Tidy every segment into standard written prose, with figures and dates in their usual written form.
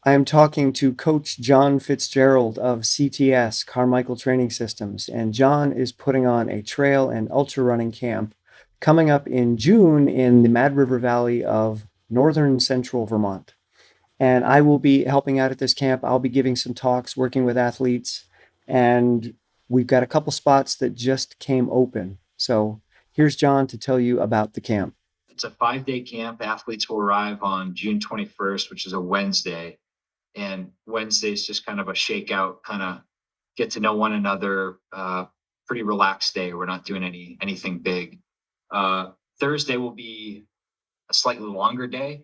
I am talking to Coach John Fitzgerald of CTS, Carmichael Training Systems, and John is putting on a trail and ultra running camp coming up in June in the Mad River Valley of northern central Vermont. And I will be helping out at this camp. I'll be giving some talks, working with athletes, and we've got a couple spots that just came open. So here's John to tell you about the camp. It's a 5-day camp. Athletes will arrive on June 21st, which is a Wednesday. And Wednesday is just kind of a shakeout, kind of get to know one another. Pretty relaxed day. We're not doing anything big. Thursday will be a slightly longer day.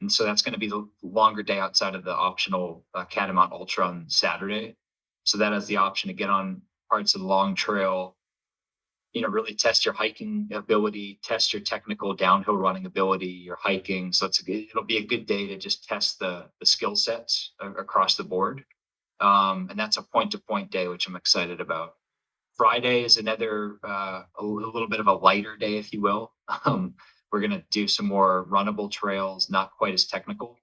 And so that's going to be the longer day outside of the optional Catamount Ultra on Saturday. So that has the option to get on parts of the long trail, really test your hiking ability, test your technical downhill running ability, your hiking. So it'll be a good day to just test the skill sets across the board. And that's a point to point day, which I'm excited about. Friday is another, a little bit of a lighter day, if you will. We're going to do some more runnable trails, not quite as technical.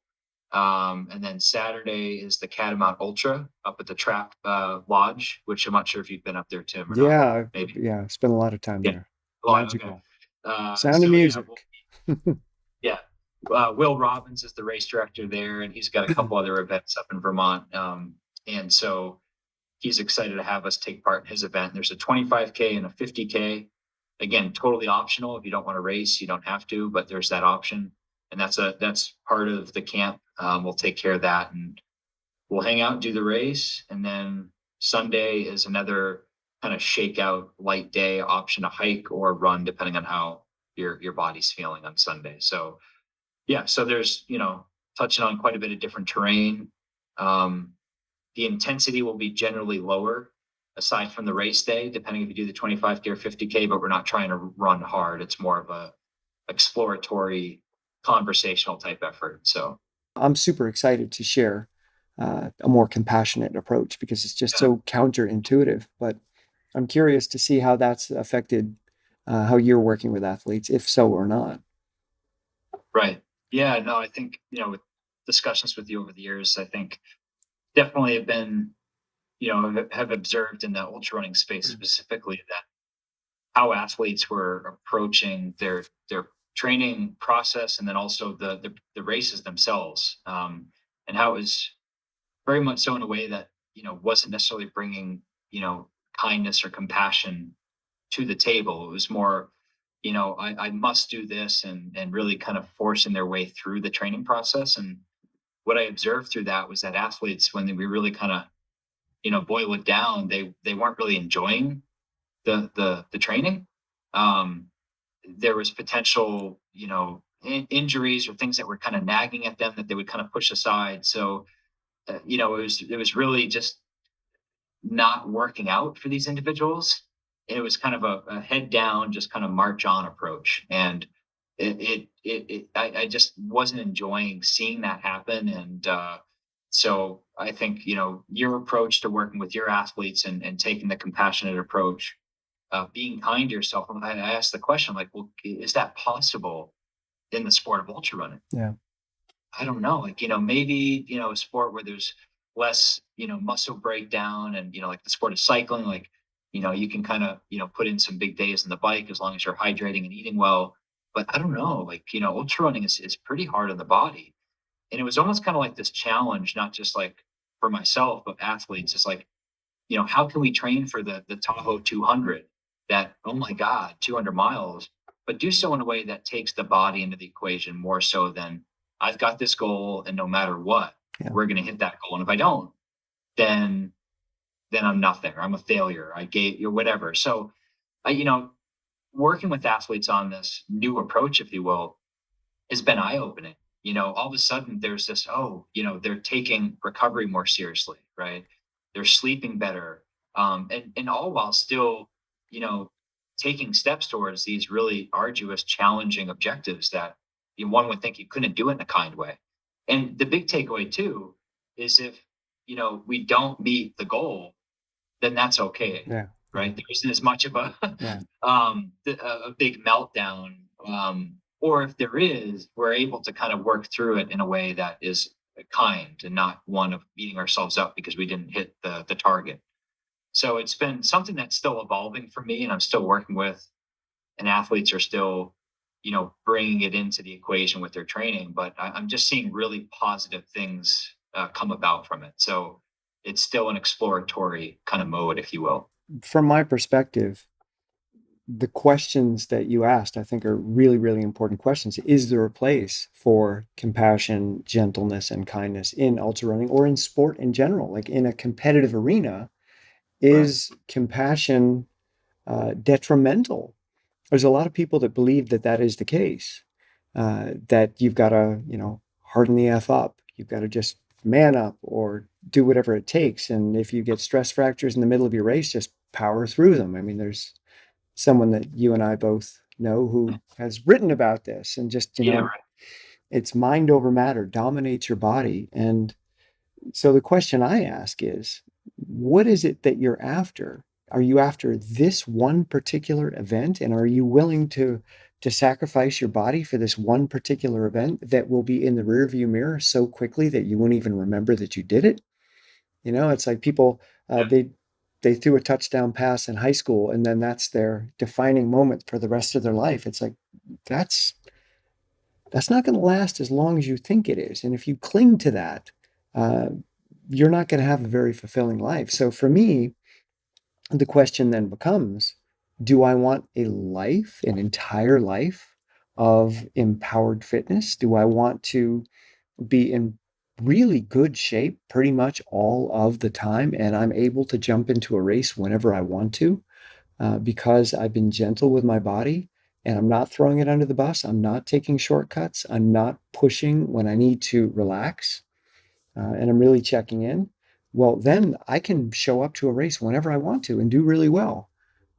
And then Saturday is the Catamount Ultra up at the Trap Lodge, which I'm not sure if you've been up there, Tim, or not. Yeah, Maybe. yeah, spent a lot of time Yeah. there. A lot. Okay. Magical. Sound of So yeah, music. yeah. Will Robbins is the race director there, and he's got a couple other events up in Vermont. And so he's excited to have us take part in his event. There's a 25K and a 50K. Again, totally optional. If you don't want to race, you don't have to, but there's that option. And that's part of the camp. We'll take care of that, and we'll hang out, do the race, and then Sunday is another kind of shakeout light day, option to hike or run depending on how your body's feeling on Sunday. So yeah, so there's touching on quite a bit of different terrain. The intensity will be generally lower aside from the race day, depending if you do the 25K or 50K, but we're not trying to run hard. It's more of a exploratory conversational type effort. So I'm super excited to share a more compassionate approach because it's just yeah. so counterintuitive. But I'm curious to see how that's affected how you're working with athletes, if so or not. Right. Yeah, no, I think, with discussions with you over the years, I think definitely have been, have observed in the ultra running space specifically that how athletes were approaching their training process, and then also the races themselves, and how it was very much so in a way that wasn't necessarily bringing kindness or compassion to the table. It was more, I must do this, and really kind of forcing their way through the training process. And what I observed through that was that athletes, when we really kind of boil it down, they weren't really enjoying the training. Um, there was potential, injuries or things that were kind of nagging at them that they would kind of push aside. So, it was really just not working out for these individuals. It was kind of a head down, just kind of march on approach. And I just wasn't enjoying seeing that happen. And so I think, your approach to working with your athletes, and taking the compassionate approach, being kind to yourself. And I asked the question, like, well, is that possible in the sport of ultra running? Yeah. I don't know, like, maybe, a sport where there's less, muscle breakdown, and, like the sport of cycling, like, you can kind of, put in some big days in the bike as long as you're hydrating and eating well. But I don't know, like, ultra running is pretty hard on the body. And it was almost kind of like this challenge, not just like for myself, but athletes. It's like, how can we train for the Tahoe 200, that, oh my God, 200 miles, but do so in a way that takes the body into the equation more so than I've got this goal, and no matter what, Yeah. we're going to hit that goal. And if I don't, then I'm nothing, or I'm a failure. I gave you whatever. So, working with athletes on this new approach, if you will, has been eye opening. All of a sudden there's this, they're taking recovery more seriously, right? They're sleeping better. And all while still, you know, taking steps towards these really arduous, challenging objectives that one would think you couldn't do it in a kind way. And the big takeaway too is, if, we don't meet the goal, then that's okay. Yeah. Right. There isn't as much of a, Yeah. a big meltdown. Or if there is, we're able to kind of work through it in a way that is kind and not one of beating ourselves up because we didn't hit the target. So it's been something that's still evolving for me, and I'm still working with, and athletes are still, bringing it into the equation with their training. But I'm just seeing really positive things come about from it. So it's still an exploratory kind of mode, if you will. From my perspective, the questions that you asked, I think, are really, really important questions. Is there a place for compassion, gentleness, and kindness in ultra running or in sport in general? Like in a competitive arena, Right. is compassion detrimental? There's a lot of people that believe that that is the case, that you've got to, harden the F up. You've got to just man up or do whatever it takes. And if you get stress fractures in the middle of your race, just power through them. I mean, there's someone that you and I both know who has written about this and just, Yeah. Right. it's mind over matter, dominates your body. And so the question I ask is, what is it that you're after? Are you after this one particular event? And are you willing to sacrifice your body for this one particular event that will be in the rearview mirror so quickly that you won't even remember that you did it? It's like people, Yeah. they threw a touchdown pass in high school and then that's their defining moment for the rest of their life. It's like that's that's not going to last as long as you think it is. And if you cling to that, uh, you're not going to have a very fulfilling life. So for me, the question then becomes, do I want a life, an entire life of empowered fitness? Do I want to be in really good shape pretty much all of the time and I'm able to jump into a race whenever I want to? Because I've been gentle with my body and I'm not throwing it under the bus. I'm not taking shortcuts. I'm not pushing when I need to relax, and I'm really checking in. Well, then I can show up to a race whenever I want to and do really well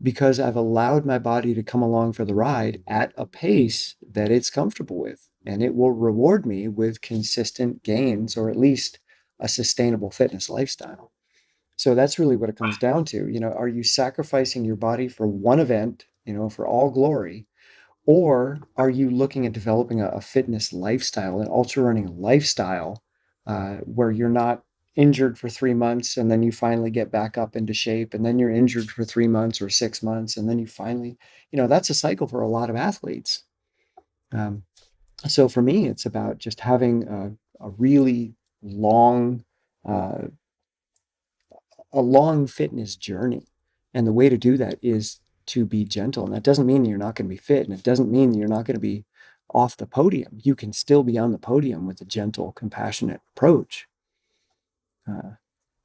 because I've allowed my body to come along for the ride at a pace that it's comfortable with. And it will reward me with consistent gains or at least a sustainable fitness lifestyle. So that's really what it comes down to. Are you sacrificing your body for one event, for all glory, or are you looking at developing a fitness lifestyle, an ultra running lifestyle, where you're not injured for 3 months and then you finally get back up into shape and then you're injured for 3 months or 6 months and then you finally, that's a cycle for a lot of athletes. Um, so for me, it's about just having a really long, uh, a long fitness journey. And the way to do that is to be gentle. And that doesn't mean you're not going to be fit. And it doesn't mean you're not going to be off the podium. You can still be on the podium with a gentle, compassionate approach. Uh,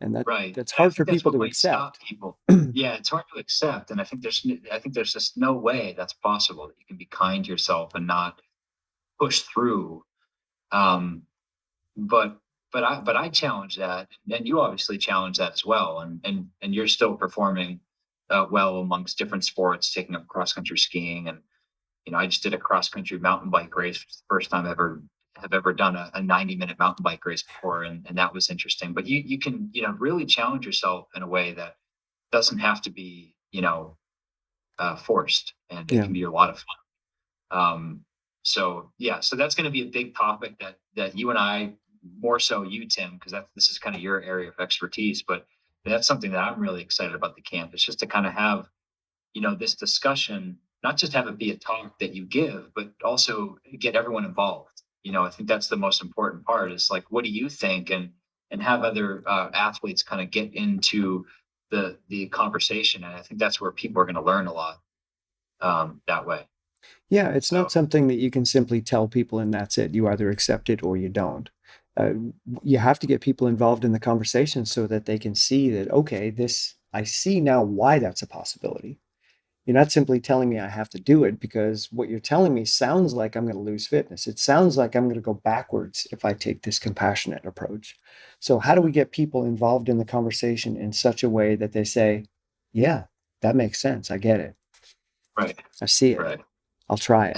and Right. that's I hard for think that's people what to might stop accept. people. Yeah, it's hard to accept, and I think there's just no way that's possible that you can be kind to yourself and not push through. Um, but but I challenge that, and you obviously challenge that as well, and you're still performing well amongst different sports, taking up cross country skiing, and I just did a cross country mountain bike race, which is the first time I ever have ever done a 90-minute mountain bike race before, and that was interesting. But you can really challenge yourself in a way that doesn't have to be forced, and it Yeah. can be a lot of fun. So yeah, so that's going to be a big topic that you and I, more so you, Tim, because this is kind of your area of expertise. But that's something that I'm really excited about the camp. It's just to kind of have this discussion, not just have it be a talk that you give, but also get everyone involved. I think that's the most important part. Is like, what do you think, and have other athletes kind of get into the conversation, and I think that's where people are going to learn a lot that way. Yeah. It's So not something that you can simply tell people and that's it. You either accept it or you don't. Uh, you have to get people involved in the conversation so that they can see that, okay, I see now why that's a possibility. You're not simply telling me I have to do it because what you're telling me sounds like I'm going to lose fitness. It sounds like I'm going to go backwards if I take this compassionate approach. So, how do we get people involved in the conversation in such a way that they say, yeah, that makes sense. I get it. right, I see it. right. I'll try it.